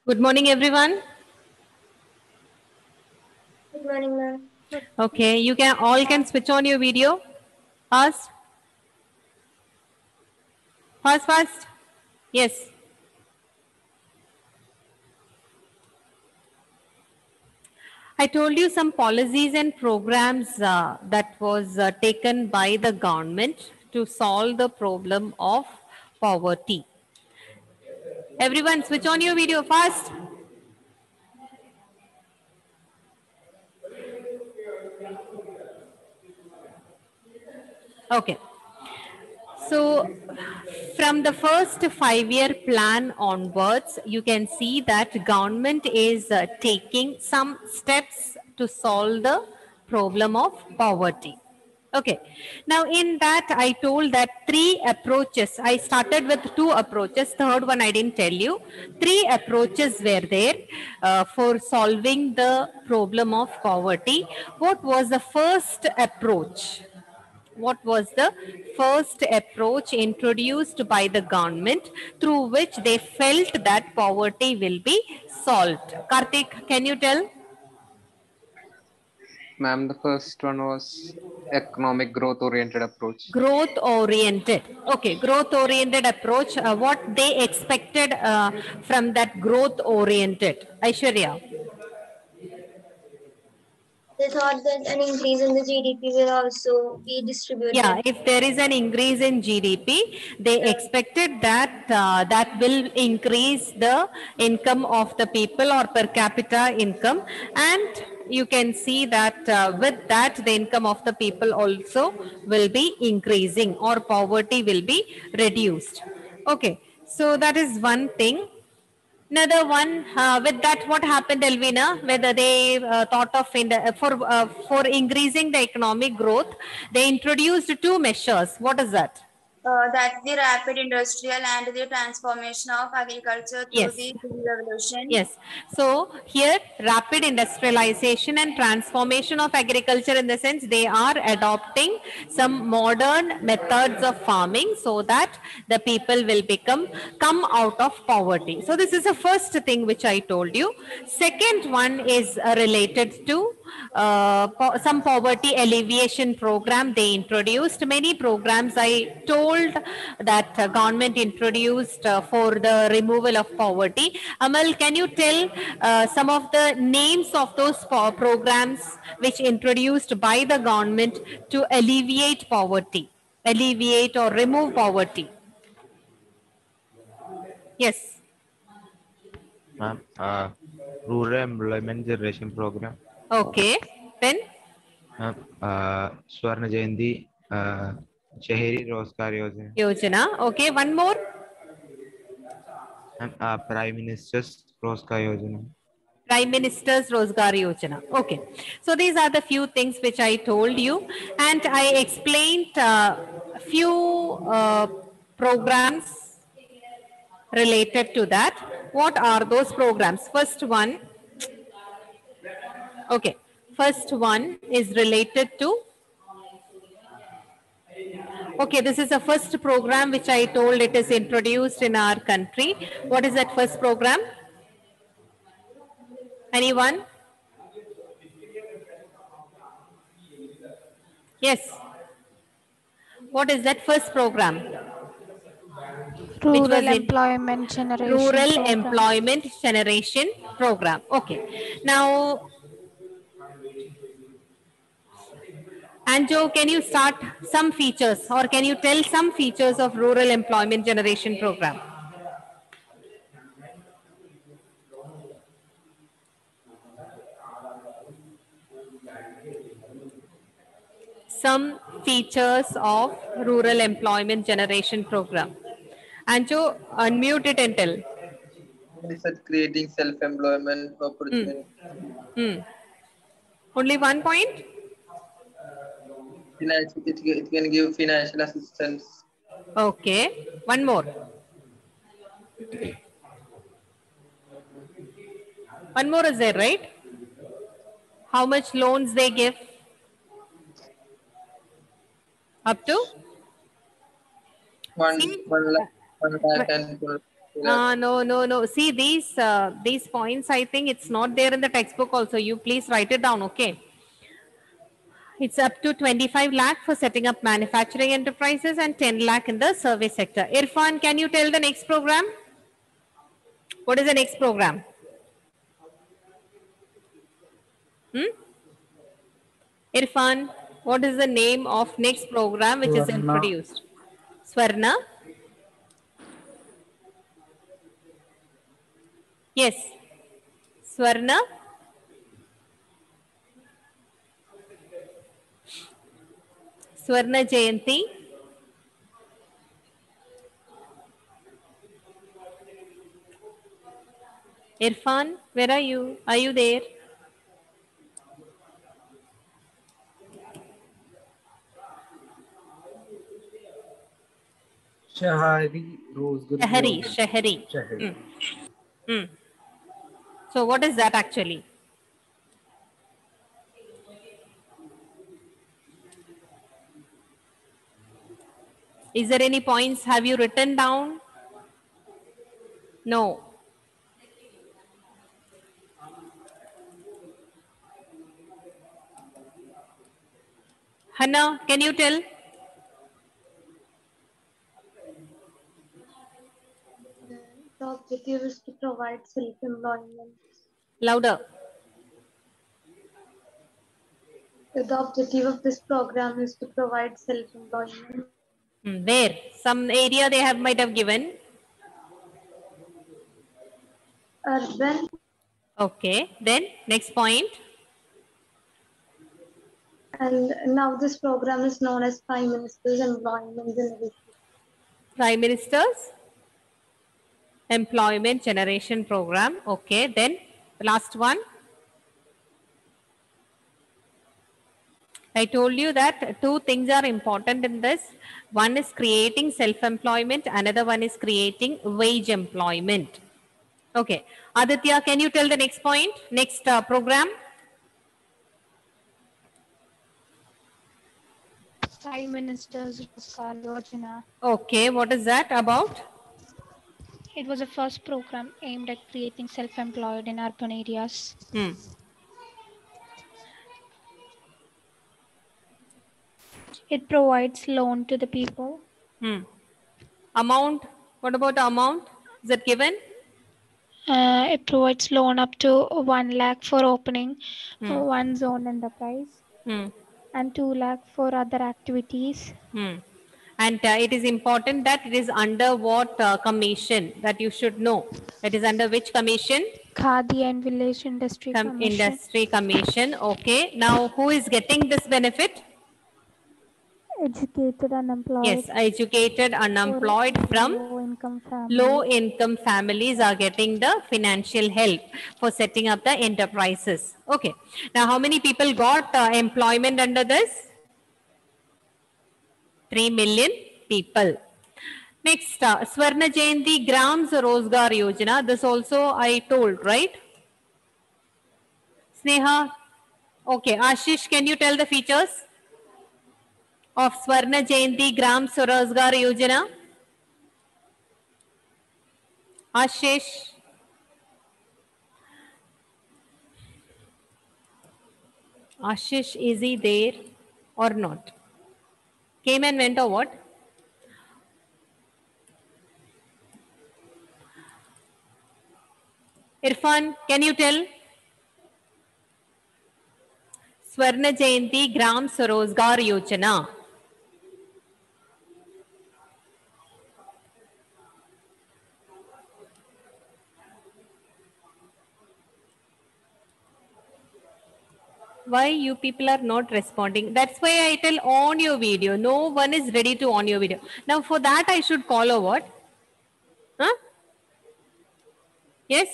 Good morning, everyone. Good morning, ma'am. Okay, you can all can switch on your video. Fast, fast, fast. Yes. I told you some policies and programs that was taken by the government to solve the problem of poverty. Everyone, switch on your video fast. Okay. So, from the first 5-year plan onwards, you can see that government is taking some steps to solve the problem of poverty. Okay. Now, in that, I told that three approaches. I started with two approaches. Third one, I didn't tell you. Three approaches were there for solving the problem of poverty. What was the first approach? What was the first approach introduced by the government through which they felt that poverty will be solved? Karthik, can you tell? Ma'am, the first one was economic growth oriented approach. Growth oriented. Okay, growth oriented approach. What they expected from that growth oriented? Aishwarya. They thought that an increase in the GDP will also be Yeah, distributed. if there is an increase in GDP, they expected that that will increase the income of the people or per capita income, and you can see that with that the income of the people also will be increasing or poverty will be reduced. Okay, so that is one thing. Another one with that, what happened, Elvina? Whether they thought of for increasing the economic growth, they introduced two measures. What is that? That's the rapid industrial and the transformation of agriculture through Yes. the Green Revolution. Yes. So here, rapid industrialization and transformation of agriculture, in the sense they are adopting some modern methods of farming so that the people will come out of poverty. So this is the first thing which I told you. Second one is related to some poverty alleviation program they introduced. Many programs I told that government introduced for the removal of poverty. Amal, can you tell some of the names of those programs which introduced by the government to alleviate poverty, alleviate or remove poverty? Yes. Ma'am, Rural Employment Generation Program. Okay. Then Ma'am, Swarna Jayanti, Shaheri Rozgar Yojana. Yojana. Okay. One more. Ma'am, Prime Minister's Rozgar Yojana. Prime Minister's Rozgar Yojana. Okay. So these are the few things which I told you, and I explained few programs related to that. What are those programs? First one. Okay. First one is related to. Okay, this is the first program which I told it is introduced in our country. What is that first program? Anyone? Yes. What is that first program? Which was Rural in Employment Generation Rural Program. Employment Generation Program. Okay. Now, Anjo, can you start some features or can you tell some features of Rural Employment Generation Program? Some features of Rural Employment Generation Program. Anjo, unmute it and tell. Research creating self-employment opportunity. Only one point? It can give financial assistance. Okay. One more. One more is there, right? How much loans they give? Up to? One See? lakh and 2 No. See these points. I think it's not there in the textbook. Also, you please write it down. Okay. It's up to 25 lakh for setting up manufacturing enterprises and 10 lakh in the service sector. Irfan, can you tell the next program? What is the next program? Irfan, what is the name of next program which is introduced? Swarna? Yes. Swarna? Swarna Jayanti? Irfan, where are you? Are you there? Shahari Rosegar. Shahari. So what is that actually? Is there any points? Have you written down? No. Hannah, can you tell? The objective is to provide self-employment. Louder. The objective of this program is to provide self-employment. Where? Some area they might have given. Urban. Okay. Then next point. And now this program is known as Prime Minister's Employment Generation. Prime Minister's Employment Generation Program. Okay. Then the last one. I told you that two things are important in this. One is creating self-employment. Another one is creating wage employment. Okay. Aditya, can you tell the next point? Next program? Prime Minister's Rozgar Yojana. Okay. What is that about? It was the first program aimed at creating self-employed in urban areas. It provides loan to the people. Amount? What about the amount? Is it given? It provides loan up to 1 lakh for opening one zone enterprise and 2 lakh for other activities. And it is important that it is under what commission that you should know. It is under which commission? Khadi and Village Industry Commission. Industry Commission. Okay. Now, who is getting this benefit? Educated unemployed. Yes, educated unemployed from low income families are getting the financial help for setting up the enterprises. Okay. Now, how many people got employment under this? 3 million people. Next, Swarna Jayanti Grams Rozgar Yojana. This also I told, right? Sneha. Okay. Ashish, can you tell the features of Swarna Jayanti Gram Swarozgar Yojana? Ashish. Ashish, is he there or not? Came and went or what? Irfan, can you tell? Swarna Jayanti Gram Swarozgar Yojana. Why you people are not responding? That's why I tell on your video. No one is ready to on your video. Now for that I should call or what? Huh? Yes?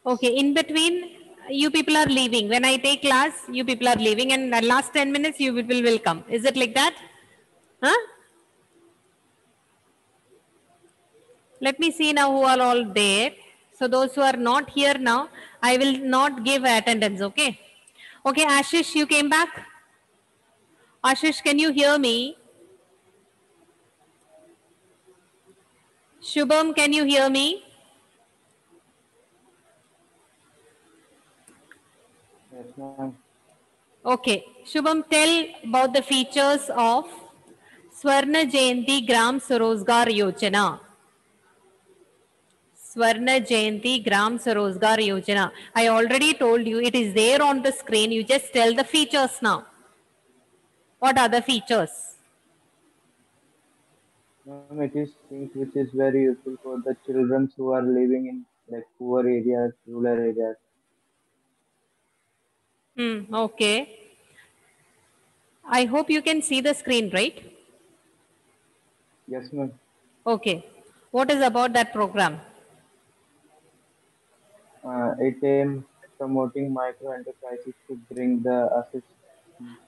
Okay, in between you people are leaving. When I take class, you people are leaving and the last 10 minutes you people will come. Is it like that? Huh? Let me see now who are all there. So those who are not here now, I will not give attendance, okay? Okay, Ashish, you came back? Ashish, can you hear me? Shubham, can you hear me? Yes, ma'am. Okay. Shubham, tell about the features of Swarna Jayanti Gram Sarozgar Yojana. Swarna Jayanti Gram Sarozgar Yojana. I already told you it is there on the screen. You just tell the features now. What are the features? Ma'am, it is things which is very useful for the children who are living in like poor areas, rural areas. Okay. I hope you can see the screen, right? Yes, ma'am. Okay. What is about that program? It aims promoting micro enterprises to bring the assist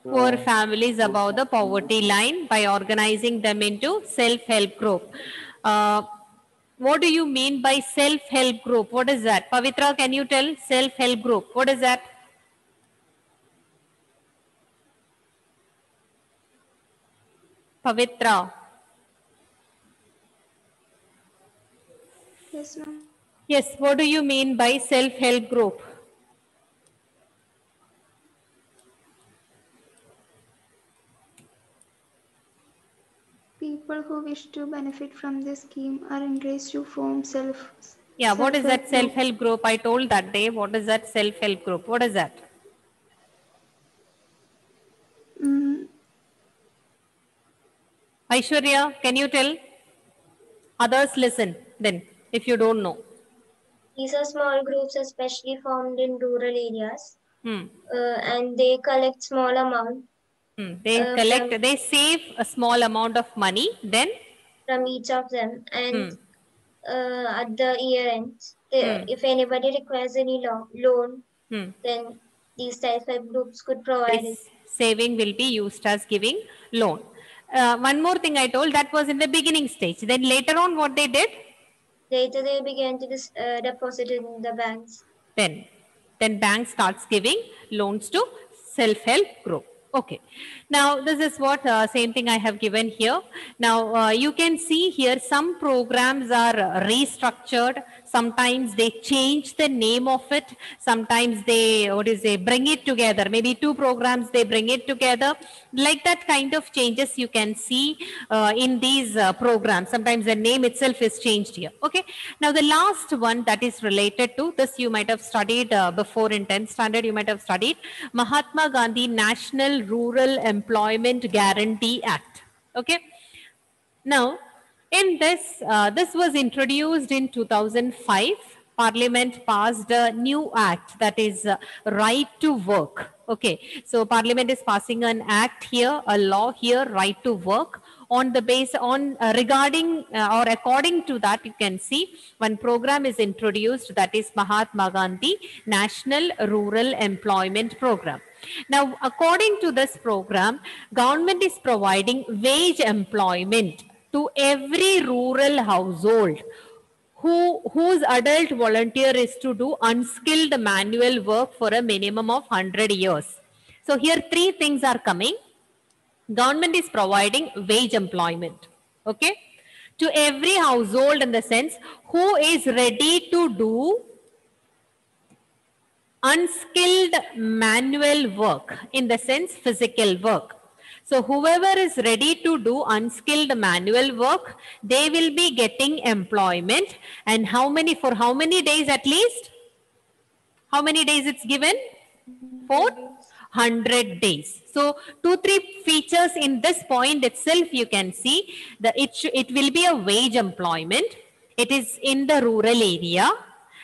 Poor to families poor above the families. poverty line by organizing them into self-help group. What do you mean by self-help group? What is that? Pavitra, can you tell self-help group? What is that? Pavitra. Yes, ma'am. Yes, what do you mean by self-help group? People who wish to benefit from this scheme are encouraged to form Yeah, what is that self-help group. self-help group? I told that day. What is that self-help group? What is that? Aishwarya, can you tell? Others listen then, if you don't know. These are small groups especially formed in rural areas. Hmm. And they collect small amount. They collect, they save a small amount of money, then? From each of them. And at the year end, if anybody requires any loan, then these self-help groups could provide it. Saving will be used as giving loan. One more thing I told, that was in the beginning stage. Then later on what they did? Later they began to deposit in the banks. Then bank starts giving loans to self-help group. Okay. Now this is what same thing I have given here. Now you can see here some programs are restructured. Sometimes they change the name of it. Sometimes they bring it together. Maybe two programs they bring it together. Like that kind of changes you can see in these programs. Sometimes the name itself is changed here. Okay. Now the last one that is related to this, you might have studied before in 10th standard. You might have studied Mahatma Gandhi National Rural Employment Guarantee Act. Okay. Now, in this, this was introduced in 2005. Parliament passed a new act, that is right to work. Okay, so Parliament is passing an act here, a law here, right to work. On the base on regarding or according to that, you can see one program is introduced, that is Mahatma Gandhi National Rural Employment Program. Now, according to this program, government is providing wage employment to every rural household whose adult volunteer is to do unskilled manual work for a minimum of 100 years. So here three things are coming. Government is providing wage employment, okay, to every household, in the sense who is ready to do unskilled manual work, in the sense physical work. So whoever is ready to do unskilled manual work, they will be getting employment. And for how many days at least? How many days it's given? For 100 days. So 2-3 features in this point itself you can see that it will be a wage employment. It is in the rural area,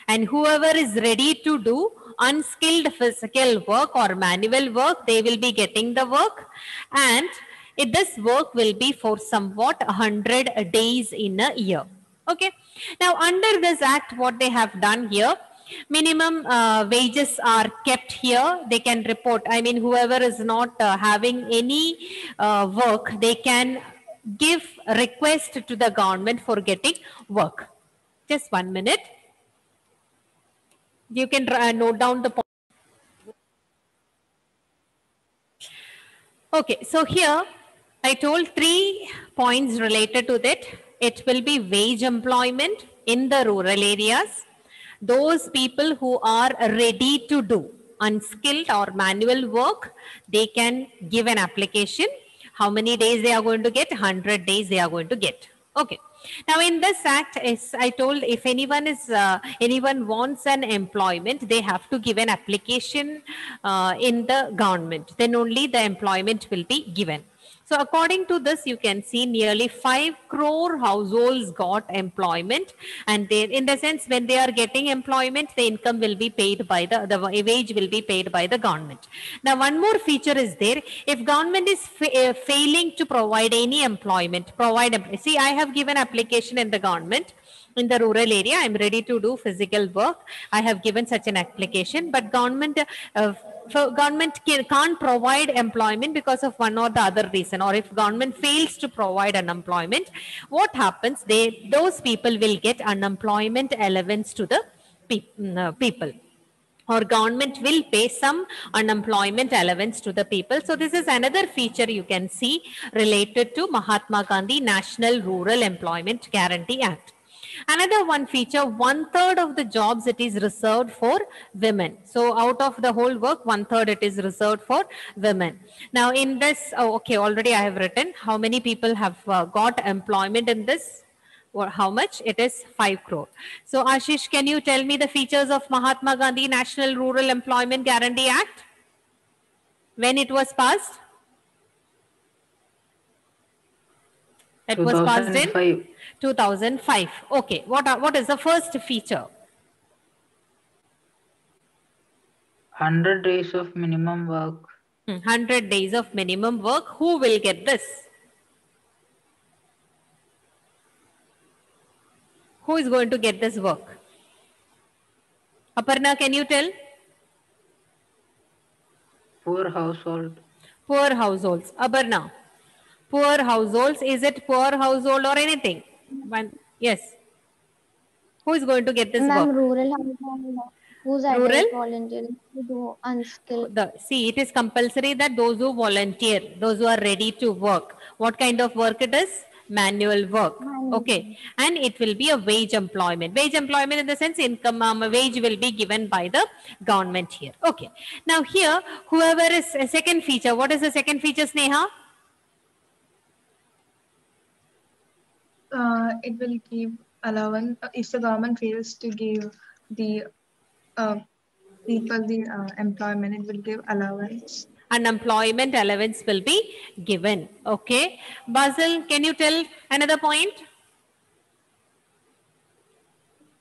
and whoever is ready to do unskilled physical work or manual work, they will be getting the work, and this work will be for somewhat 100 days in a year. Okay. Now under this act, what they have done here, minimum wages are kept here. They can report, I mean whoever is not having any work, they can give request to the government for getting work. Just 1 minute. You can note down the point. Okay, so here I told 3 points related to that. It will be wage employment in the rural areas. Those people who are ready to do unskilled or manual work, they can give an application. How many days they are going to get? 100 days they are going to get. Okay. Now in this act, as I told, if anyone wants an employment, they have to give an application in the government. Then only the employment will be given. So according to this, you can see nearly 5 crore households got employment, and they, in the sense, when they are getting employment, the income will be paid by the wage will be paid by the government. Now, one more feature is there. If government is failing to provide any employment, see, I have given application in the government. In the rural area, I'm ready to do physical work. I have given such an application, but government can't provide employment because of one or the other reason, or if government fails to provide unemployment, what happens? Those people will get unemployment allowance to the people, or government will pay some unemployment allowance to the people. So this is another feature you can see related to Mahatma Gandhi National Rural Employment Guarantee Act. Another one feature, 1/3 of the jobs it is reserved for women. So out of the whole work, 1/3 it is reserved for women. Now in this, okay, already I have written how many people have got employment in this. Or how much? It is 5 crore. So Ashish, can you tell me the features of Mahatma Gandhi National Rural Employment Guarantee Act? When it was passed? It was passed in 2005. Okay. What is the first feature? 100 days of minimum work. 100 days of minimum work. Who will get this? Who is going to get this work? Aparna, can you tell? Poor household. Poor households. Aparna. Poor households. Is it poor household or anything? Yes. Who is going to get this work? Rural household. Who's Rural? volunteering to do unskilled? See, it is compulsory that those who volunteer, those who are ready to work. What kind of work it is? Manual work. Okay. And it will be a wage employment. Wage employment in the sense income, wage will be given by the government here. Okay. Now here, whoever is a second feature, what is the second feature, Sneha? It will give allowance if the government fails to give the people the employment. It will give allowance. Unemployment allowance will be given. Okay. Basil, can you tell another point?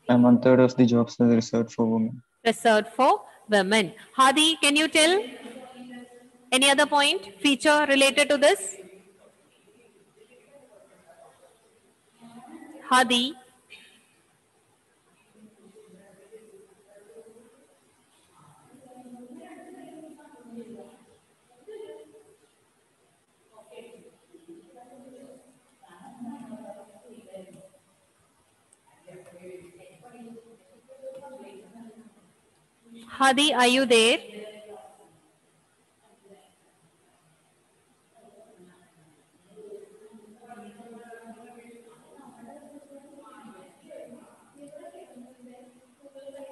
1/3 of the jobs are reserved for women. Reserved for women. Hadi, can you tell any other point, feature related to this? Hadi. Hadi, are you there?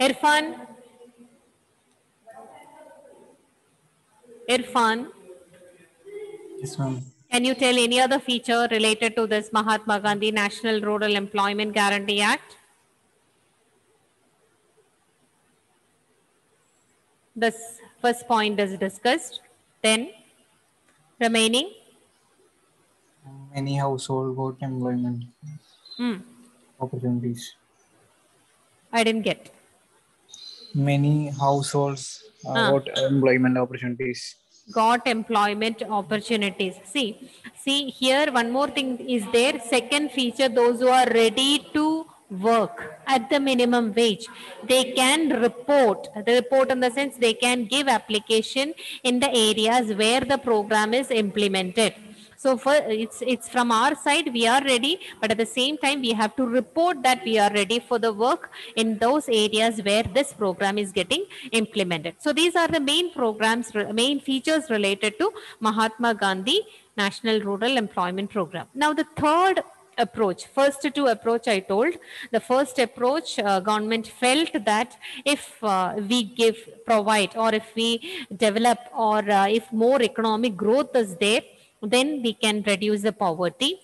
Irfan? Irfan? Yes, ma'am. Can you tell any other feature related to this Mahatma Gandhi National Rural Employment Guarantee Act? This first point is discussed. Then remaining? Many household got employment opportunities. I didn't get. Many households got employment opportunities. Got employment opportunities. See here, one more thing is there. Second feature, those who are ready to work at the minimum wage, they can report. The report in the sense they can give application in the areas where the program is implemented. So for it's from our side, we are ready, but at the same time, we have to report that we are ready for the work in those areas where this program is getting implemented. So these are the main programs, main features related to Mahatma Gandhi National Rural Employment Program. Now the third approach, first two approach I told, the first approach, government felt that if we provide, or if we develop, or if more economic growth is there, then we can reduce the poverty.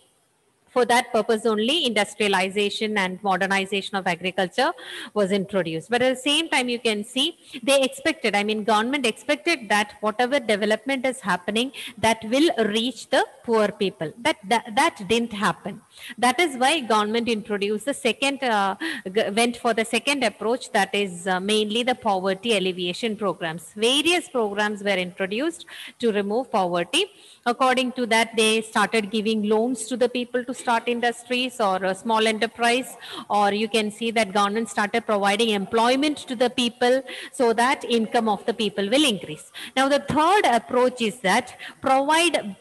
For that purpose only, industrialization and modernization of agriculture was introduced. But at the same time, you can see they expected, I mean, government expected that whatever development is happening, that will reach the poor people. That didn't happen. That is why government introduced the second, went for the second approach, that is mainly the poverty alleviation programs. Various programs were introduced to remove poverty. According to that, they started giving loans to the people to start industries or a small enterprise, or you can see that government started providing employment to the people so that income of the people will increase. Now, the third approach is that provide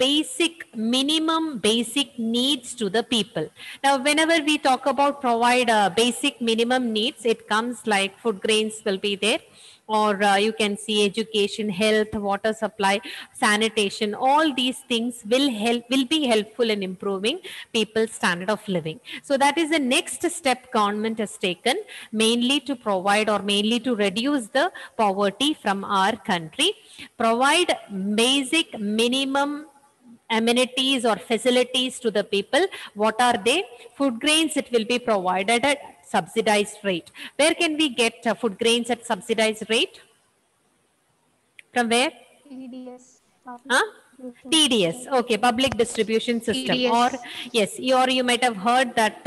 minimum basic needs to the people. Now, whenever we talk about provide basic minimum needs, it comes like food grains will be there, or you can see education, health, water supply, sanitation. All these things will be helpful in improving people's standard of living. So that is the next step government has taken, mainly to provide, or mainly to reduce the poverty from our country. Provide basic minimum amenities or facilities to the people. What are they? Food grains, it will be provided at subsidized rate. Where can we get food grains at subsidized rate? From where? TDS. TDS, okay, public distribution system. TDS. Or yes, or you might have heard that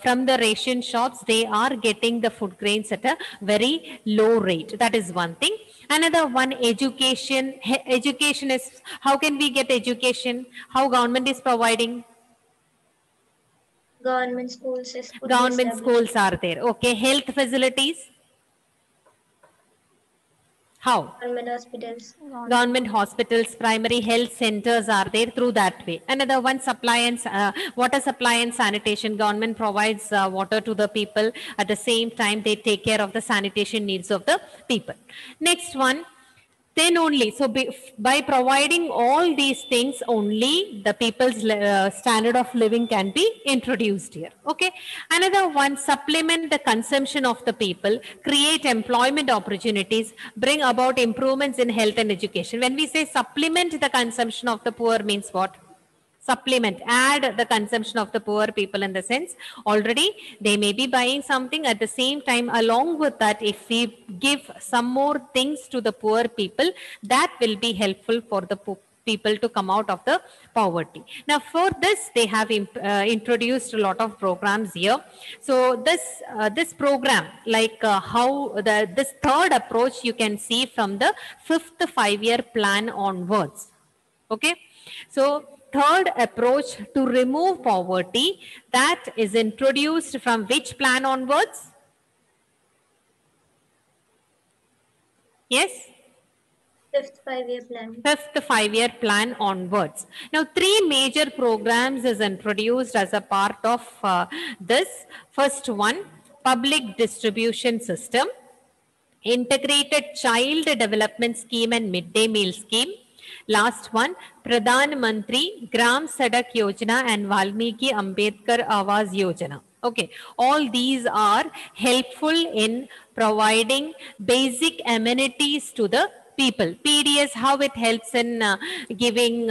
from the ration shops, they are getting the food grains at a very low rate. That is one thing. Another one, education. Education is, how can we get education? How government is providing? Government schools. Government schools are there. Okay, health facilities. How? Government hospitals. Government hospitals, primary health centers are there through that way. Another one, supply and water supply and sanitation. Government provides water to the people. At the same time, they take care of the sanitation needs of the people. Next one, then only, so by providing all these things only, the people's standard of living can be introduced here. Okay. Another one, supplement the consumption of the people, create employment opportunities, bring about improvements in health and education. When we say supplement the consumption of the poor, means what? Supplement, add the consumption of the poor people, in the sense already they may be buying something. At the same time, along with that, if we give some more things to the poor people, that will be helpful for the people to come out of the poverty. Now for this, they have introduced a lot of programs here. So this program, like this third approach, you can see from the 5th 5-year plan onwards. Okay, so third approach to remove poverty, that is introduced from which plan onwards? Yes? 5th 5-year plan. 5th 5-year plan onwards. Now, 3 major programs is introduced as a part of this. First one, public distribution system, integrated child development scheme and midday meal scheme. Last one, Pradhan Mantri Gram Sadak Yojana and Valmiki Ambedkar Awas Yojana. Okay, all these are helpful in providing basic amenities to the people. PDS, how it helps in giving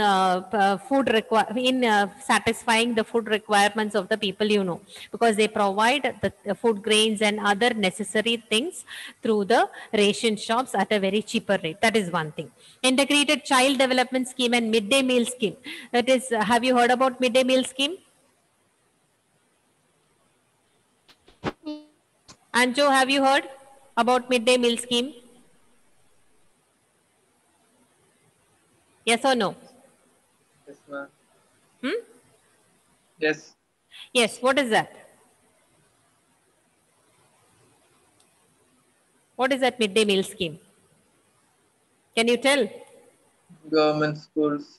satisfying the food requirements of the people, you know, because they provide the food grains and other necessary things through the ration shops at a very cheaper rate. That is one thing. Integrated child development scheme and midday meal scheme. That is, have you heard about midday meal scheme? Anjo, have you heard about midday meal scheme? Yes or no? Yes, ma'am. Hmm? Yes. Yes, what is that? What is that midday meal scheme? Can you tell? Government schools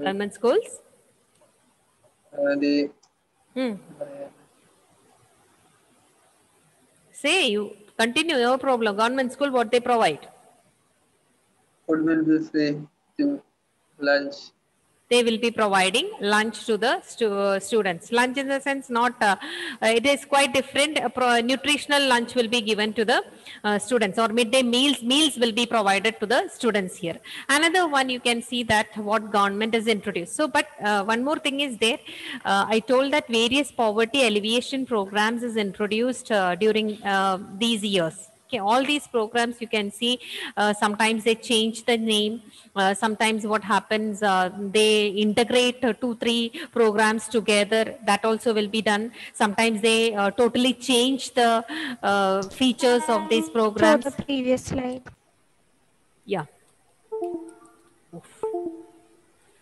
Government schools? The Say, you continue, no problem. Government school, what they provide? food will be free to lunch. They will be providing lunch to the students. Lunch in the sense not, it is quite different. Nutritional lunch will be given to the students, or midday meals will be provided to the students here. Another one, you can see that what government has introduced. So, but one more thing is there. I told that various poverty alleviation programs is introduced during these years. Okay, all these programs you can see, sometimes they change the name. Sometimes what happens, they integrate 2-3 programs together. That also will be done. Sometimes they totally change the features of these Show programs. the previous slide. Yeah.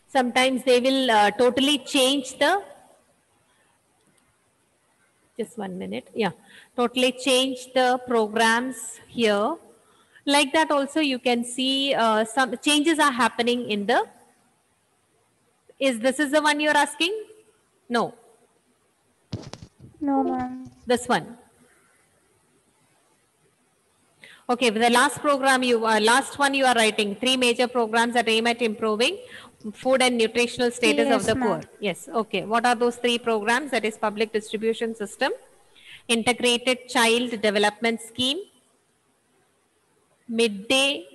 Sometimes they will totally change the, just 1 minute. Yeah, totally change the programs here. Like that also you can see some changes are happening in the, this is the one you're asking? No. No, ma'am. This one. Okay, the last program last one you are writing, 3 major programs that aim at improving food and nutritional status of Yes, the poor. ma'am. Yes, okay. What are those 3 programs? That is public distribution system, integrated child development scheme, midday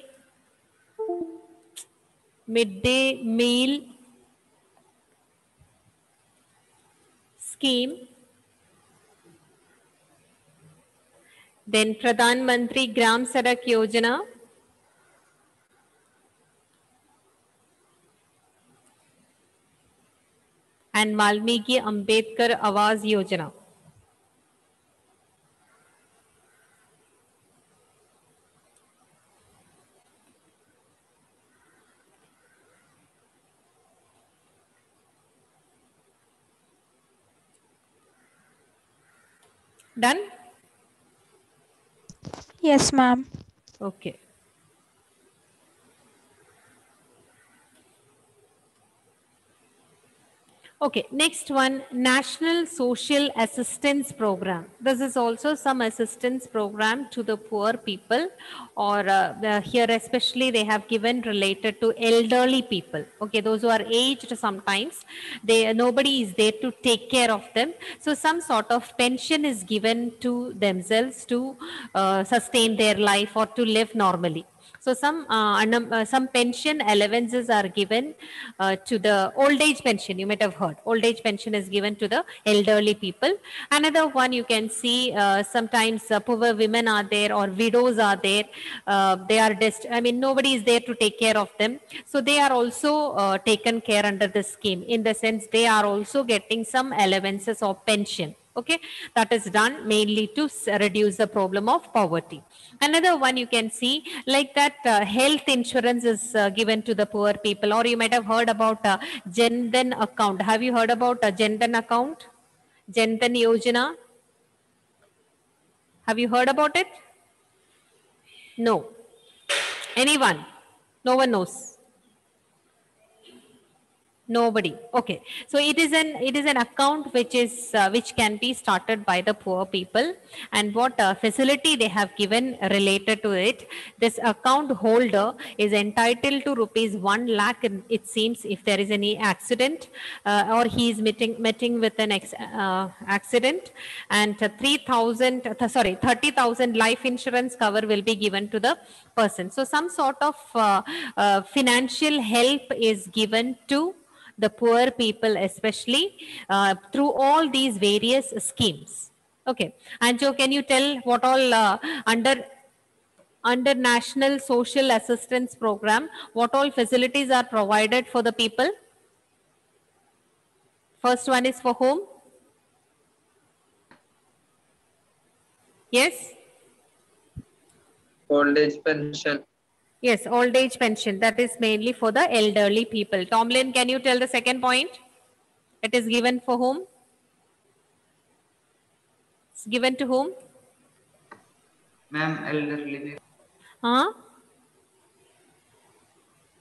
meal scheme, then Pradhan Mantri Gram Sadak Yojana, and Malmiki Ambedkar Awaz Yojana. Done? Yes, ma'am. Okay. Okay, next one, National Social Assistance Program. This is also some assistance program to the poor people, or here especially they have given related to elderly people. Okay, those who are aged sometimes, nobody is there to take care of them. So some sort of pension is given to themselves to sustain their life or to live normally. So some pension allowances are given to the old age pension. You might have heard old age pension is given to the elderly people. Another one you can see, sometimes poor women are there or widows are there. They are nobody is there to take care of them. So they are also taken care under the scheme. In the sense, they are also getting some allowances of pension. Okay, that is done mainly to reduce the problem of poverty. Another one you can see, like that health insurance is given to the poor people, or you might have heard about Jan Dhan account. Have you heard about Jan Dhan account? Jan Dhan Yojana? Have you heard about it? No. Anyone? No one knows. Nobody. Okay. So it is an account which can be started by the poor people, and what facility they have given related to it. This account holder is entitled to rupees 1 lakh. It seems if there is any accident or he is meeting with an accident, and 30,000 life insurance cover will be given to the person. So some sort of financial help is given to the poor people, especially through all these various schemes. Okay, Anjo, can you tell what all under National Social Assistance Program, what all facilities are provided for the people? First one is for whom? Yes? Old age pension. Yes, old age pension. That is mainly for the elderly people. Tomlin, can you tell the second point? It is given for whom? It's given to whom? Ma'am, elderly. Huh?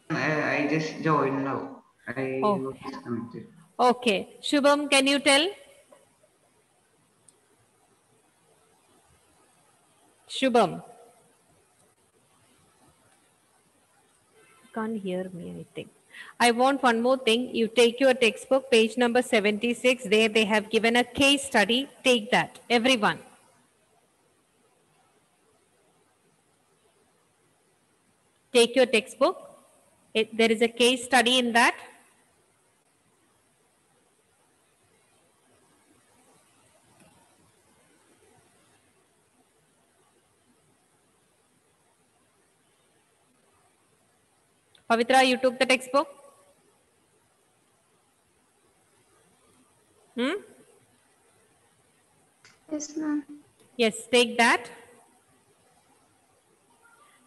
I just joined now. I Oh. was disconnected. Okay. Shubham, can you tell? Shubham. Can't hear me, I think. I want one more thing. You take your textbook, page number 76. There they have given a case study. Take that, everyone. Take your textbook. There is a case study in that. Pavitra, you took the textbook? Yes, ma'am. Yes, take that.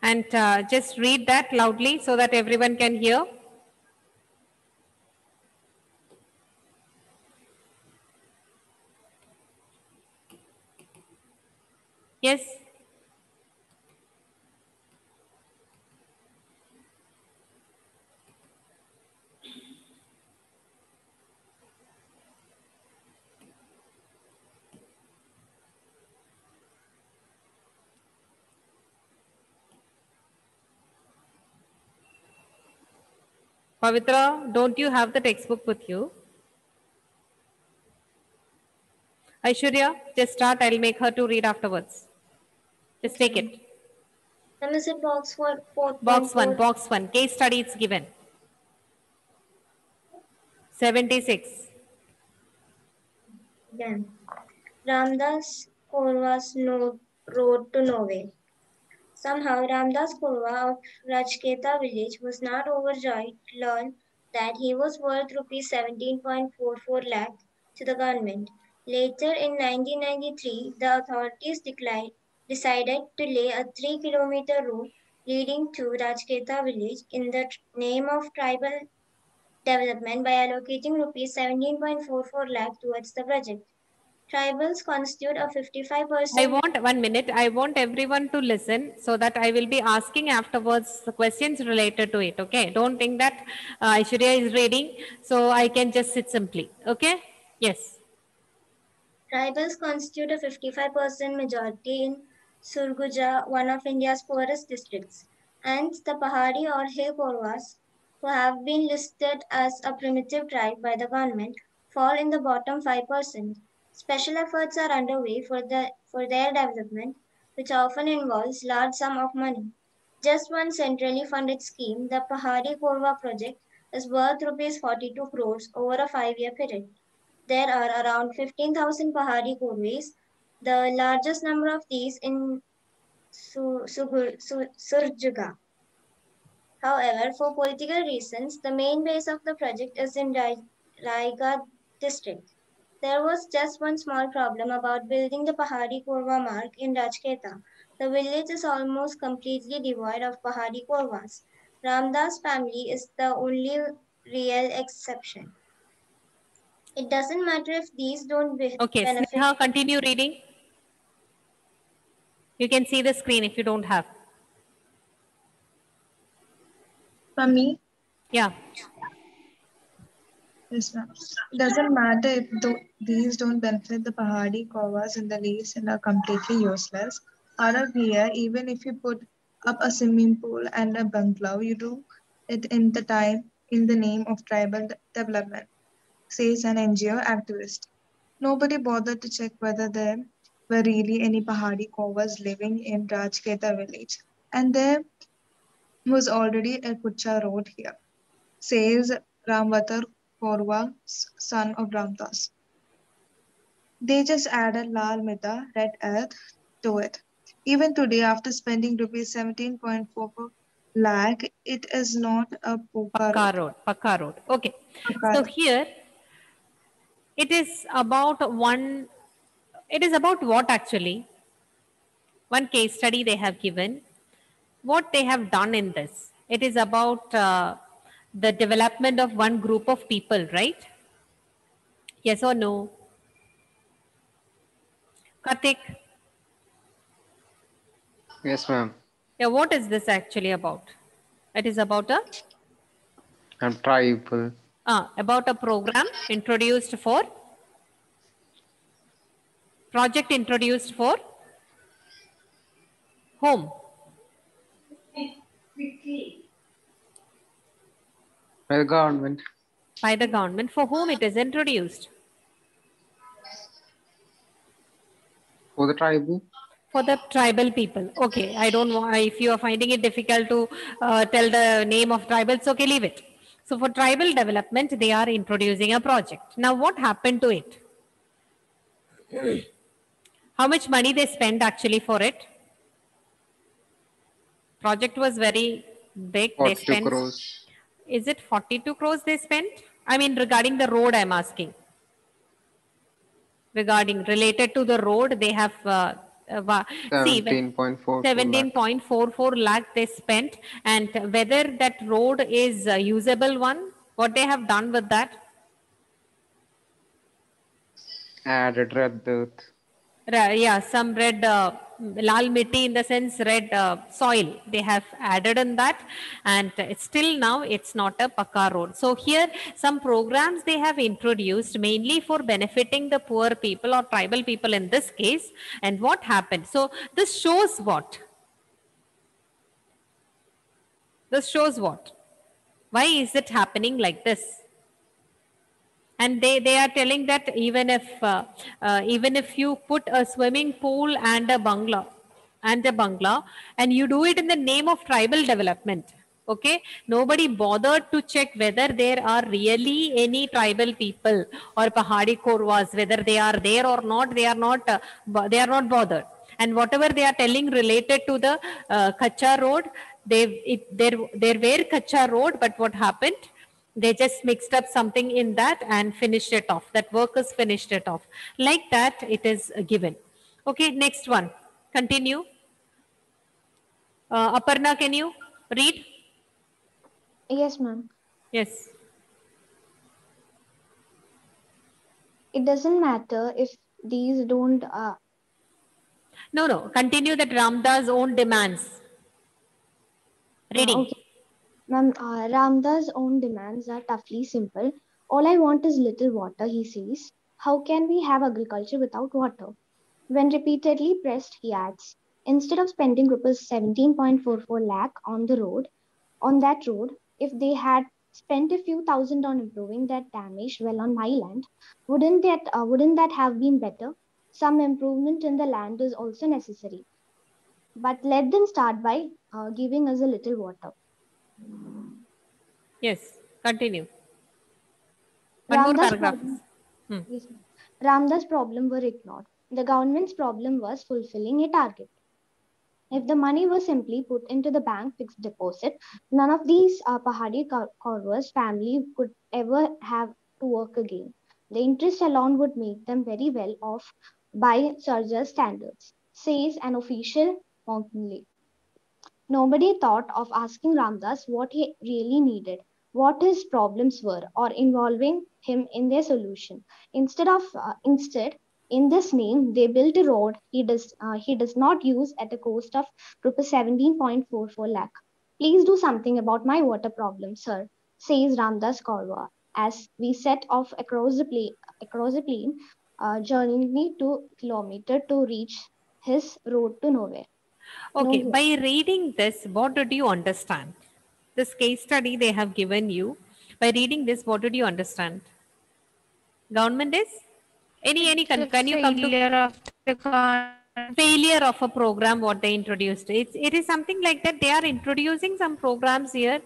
And just read that loudly so that everyone can hear. Yes. Pavitra, don't you have the textbook with you? Aishwarya, just start. I'll make her to read afterwards. Just take it. Ma'am, is it box 4.4? Box 1. Case study it's given. 76. Again. Ramdas Korwa's road to nowhere. Somehow, Ramdas Korwa of Rajketa village was not overjoyed to learn that he was worth rupees 17.44 lakh to the government. Later in 1993, the authorities decided to lay a 3-kilometer road leading to Rajketa village in the name of tribal development by allocating rupees 17.44 lakh towards the project. Tribals constitute a 55%. I want 1 minute. I want everyone to listen so that I will be asking afterwards the questions related to it. Okay. Don't think that Aishwarya is reading, so I can just sit simply. Okay. Yes. Tribals constitute a 55% majority in Surguja, one of India's poorest districts, and the Pahari or Hill Korwas, who have been listed as a primitive tribe by the government, fall in the bottom 5%. Special efforts are underway for their development, which often involves large sum of money. Just one centrally funded scheme, the Pahari Korwa project, is worth rupees 42 crores over a 5-year period. There are around 15,000 Pahari Korwes, the largest number of these in Surjuga. However, for political reasons, the main base of the project is in Raigad district. There was just one small problem about building the Pahari Korwa mark in Rajketa. The village is almost completely devoid of Pahari Korwas. Ramdas family is the only real exception. It doesn't matter if these don't Okay, benefit. Sneha, continue reading. You can see the screen if you don't have. For me? Yeah. Yes, ma'am. It doesn't matter if these don't benefit the Pahadi Korwas in the least and are completely useless. Out of here, even if you put up a swimming pool and a bungalow, you do it in the name of tribal development, says an NGO activist. Nobody bothered to check whether there were really any Pahadi Korwas living in Rajketa village. And there was already a Kucha road here, says Ramvatar Korwa, son of Ramdas. They just added Lal Mita, red earth, to it. Even today, after spending rupees 17.44 lakh, it is not a Pakka road. Pakka road. Okay. So here, it is about what actually? One case study they have given. What they have done in this. It is about the development of one group of people, right? Yes or no? Karthik? Yes, ma'am. Yeah, what is this actually about? It is about a I'm tribal. About a program introduced for, project introduced for whom? By the government. By the government. For whom it is introduced? For the tribal. For the tribal people. Okay, I don't want, if you are finding it difficult to tell the name of tribals, okay, leave it. So for tribal development, they are introducing a project. Now what happened to it? How much money they spent actually for it? Project was very big. 42 they spent, crores. Is it 42 crores they spent? I mean, regarding the road, I'm asking. Regarding, related to the road, they have 17.44 lakh they spent, and whether that road is a usable one, what they have done with that? Added red dirt. Yeah, some red lal mitti, in the sense red soil they have added in that, and it's still now it's not a pakka road. So here some programs they have introduced mainly for benefiting the poor people or tribal people in this case. And what happened? So this shows what? This shows what? Why is it happening like this? And they are telling that even if you put a swimming pool and a bungalow and you do it in the name of tribal development, okay, nobody bothered to check whether there are really any tribal people or Pahadi Korwas, whether they are there or not. They are not bothered. And whatever they are telling related to the Kacha road, there were Kacha road, but what happened? They just mixed up something in that and finished it off. That workers finished it off. Like that, it is given. Okay, next one. Continue. Aparna, can you read? Yes, ma'am. Yes. It doesn't matter if these don't... No. Continue that Ramdas' own demands. Reading. Okay. Ma'am, Ramdas' own demands are toughly simple. All I want is little water, he says. How can we have agriculture without water? When repeatedly pressed, he adds, instead of spending rupees 17.44 lakh on that road, if they had spent a few thousand on improving that damaged well on my land, wouldn't that have been better? Some improvement in the land is also necessary. But let them start by giving us a little water. Yes, continue. One more paragraph. Yes, Ramdas' problem were ignored. The government's problem was fulfilling a target. If the money was simply put into the bank fixed deposit, none of these Pahadi Korwas family could ever have to work again. The interest alone would make them very well off by Sarjar's standards, says an official mockingly. Nobody thought of asking Ramdas what he really needed, what his problems were, or involving him in their solution. Instead, in this name, they built a road he does not use at a cost of rupees 17.44 lakh. Please do something about my water problem, sir, says Ramdas Korwa, as we set off across the plain, journeying 2 kilometers to reach his road to nowhere. Okay, by reading this, what did you understand? This case study they have given you. By reading this, what did you understand? Government is? Can you come to failure of a program what they introduced? It is something like that. They are introducing some programs here.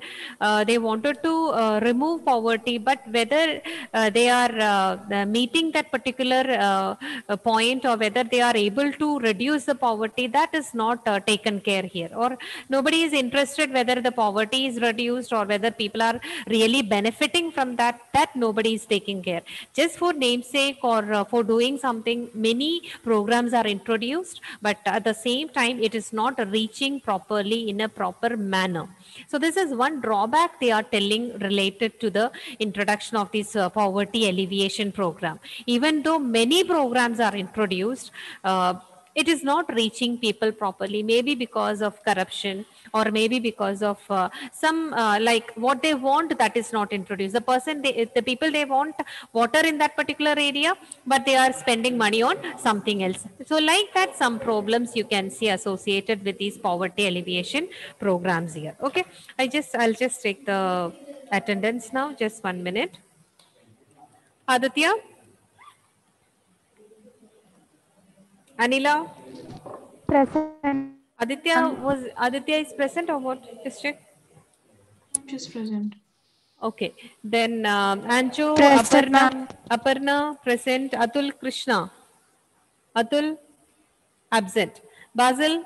They wanted to remove poverty, but whether they are meeting that particular point, or whether they are able to reduce the poverty, that is not taken care here. Or nobody is interested whether the poverty is reduced or whether people are really benefiting from that. That nobody is taking care. Just for namesake or for doing something, many programs are introduced, but at the same time it is not reaching properly in a proper manner. So this is one drawback they are telling related to the introduction of this poverty alleviation program. Even though many programs are introduced, it is not reaching people properly, maybe because of corruption or maybe because of some like what they want that is not introduced. The people, they want water in that particular area, but they are spending money on something else. So like that, some problems you can see associated with these poverty alleviation programs here. Okay, I'll just take the attendance now. Just 1 minute. Aditya, Anila, Present. Aditya is present or what? Just check. She's present. Okay, then Anju, Present, ma'am. Aparna present, Atul Krishna, Atul absent, Basil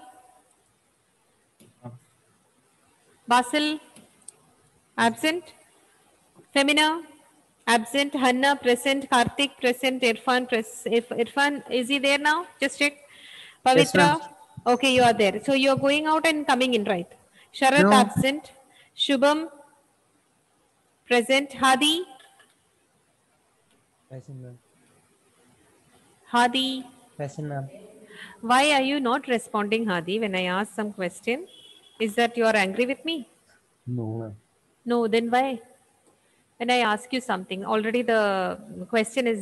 absent, Femina absent, Hanna present, Karthik present, Irfan, is he there now? Just check. Pavitra, okay, you are there. So you are going out and coming in, right? Sharat No. absent, Shubham present, Hadi, Present, ma'am. Hadi. Present, ma'am. Why are you not responding, Hadi, when I ask some question? Is that you are angry with me? No, ma'am. No, then why? When I ask you something, already the question is